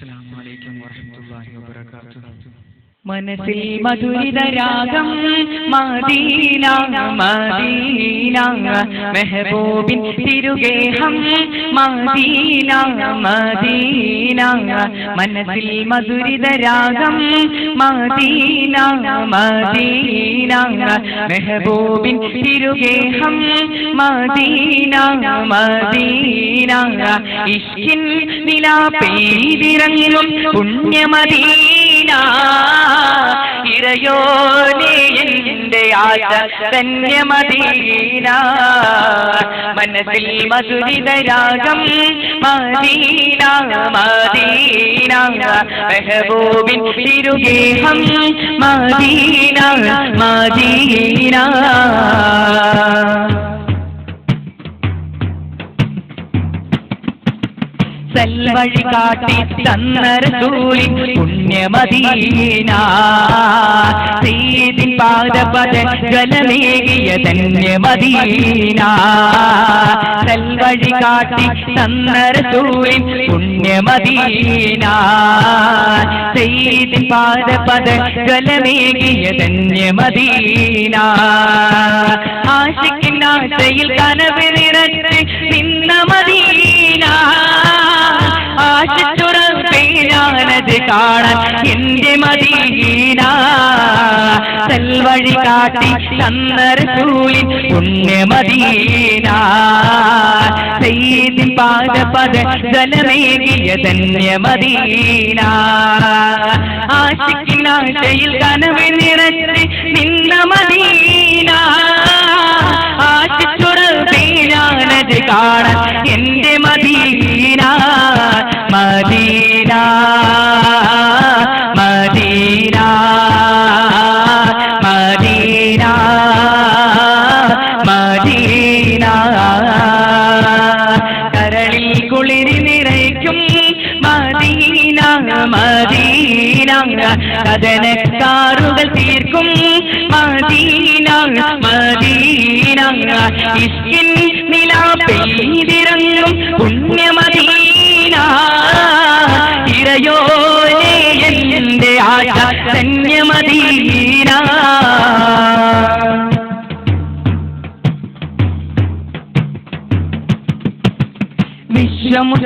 അസ്സലാമു അലൈക്കും വറഹ്മത്തുള്ളാഹി വബറകാതുഹു. മനസ്സിൽ മധുരിത രാഗം മദീന മദീന മെഹബൂബിൻ തിരുഗേഹം മദീന മദീന മനസ്സിൽ മധുരിത രാഗം മദീന മദീന മെഹബൂബിൻ തിരുഗേഹം മദീന മദീന ഇഷ്കിൻ നിലാ പെയ്തിറങ്ങും പുണ്യമദീന ഇറയോനേ എന്റെ ആശ ധന്യമദീന മനസ്സിൽ മധുരിത രാഗം മദീന മദീന മെഹബൂബിൻ തിരുഗേഹം മദീന മദീന സൽവഴി കാട്ടി തന്ന റസൂലിൻ പുണ്യമദീന സീതിൻ പാദപദങ്ങളേകിയ ധന്യമദീന സൽവഴി കാട്ടി തന്ന റസൂലിൻ പുണ്യമദീന സീതിൻ പാദപദങ്ങളേകിയ ധന്യമദീന ആശിക്കിൻ ആശയിൽ കനവ് നിറച്ച് നിന്ന മദീന ആശിച്ചുറപ്പിനാനത് കാണാൻ എന്റെ മദീന സൽവഴി കാട്ടി തന്ന റസൂലിൻ പുണ്യമദീന സയ്യിദിൻ പാദപദങ്ങളേകിയ ധന്യമദീന ആശിക്കിൻ ആശയിൽ കനവ് നിറച്ച് നിന്ന മദീന ആശിച്ചുറപ്പിനാനത് കാണാൻ എന്റെ Medina Medina Medina Medina Medina കരളിൽ കുളിരി നിറയ്ക്കും മദീന മദീന കഥനക്കാറുകൾ തീർക്കും മദീന മദീന ഇഷ്കിൻ നിലാ പെയ്തിറങ്ങും പുണ്യമദീന ഇറയോനേ എന്റെ ആശ ധന്യമദീന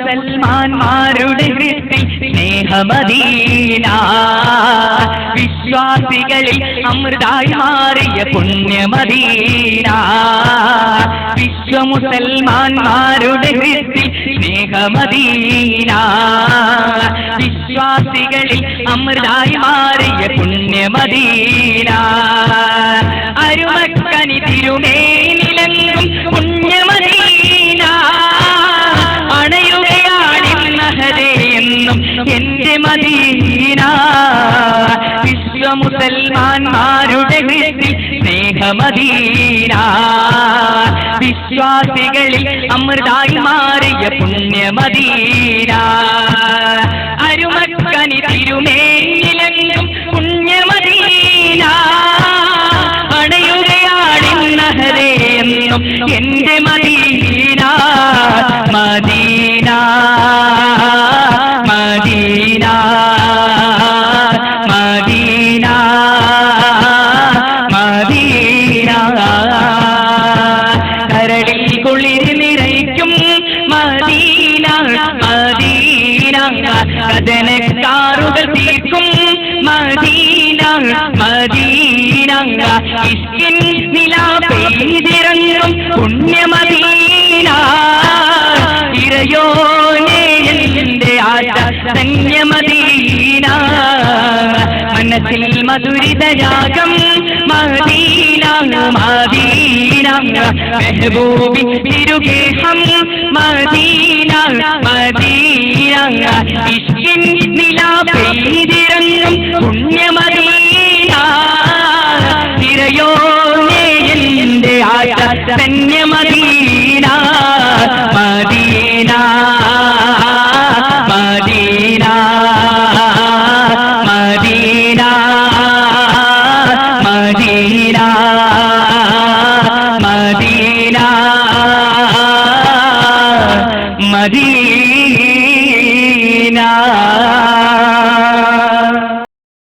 വിശ്വമുസൽമാന്മാരുടെ ഹൃത്തിൽ സ്നേഹമദീന വിശ്വാസികളിൽ അമൃതായി മാറിയ പുണ്യമദീന വിശ്വമുസൽമാന്മാരുടെ ഹൃത്തിൽ സ്നേഹമദീന വിശ്വാസികളിൽ അമൃതായി മാറിയ പുണ്യമദീന അരുമക്കനി തിരുമേനിലങ്ങും പുണ്യമദീന അണയുകയാണെന്നും എന്റെ മദീന വിശ്വമുസൽമാന്മാരുടെ ഹൃത്തിൽ സ്നേഹമദീന വിശ്വാസികളിൽ അമൃതായി മാറിയ പുണ്യമദീന അരുമക്കനി തിരുമേനിലങ്ങും പുണ്യമദീന അണയുകയാണെന്നും എന്റെ Medina Medina Medina Medina Medina കരളിൽ കുളിരി നിറയ്ക്കും മദീന മദീന കഥനക്കാറുകൾ തീർക്കും മദീന മദീന ഇഷ്കിൻ നിലാ പെയ്തിറങ്ങും പുണ്യമദീന ഇറയോനേ എന്റെ ആശ ധന്യമദീന മനസ്സിൽ മധുരിത രാഗം മദീന മദീന മെഹബൂബിൻ തിരുഗേഹം മദീന മദീന ഇഷ്കിൻ നിലാ പെയ്തിറങ്ങും പുണ്യമദീന ഇറയോനേ എന്റെ ആശ ധന്യമദീന Medina Medina Medina Medina Medina Medina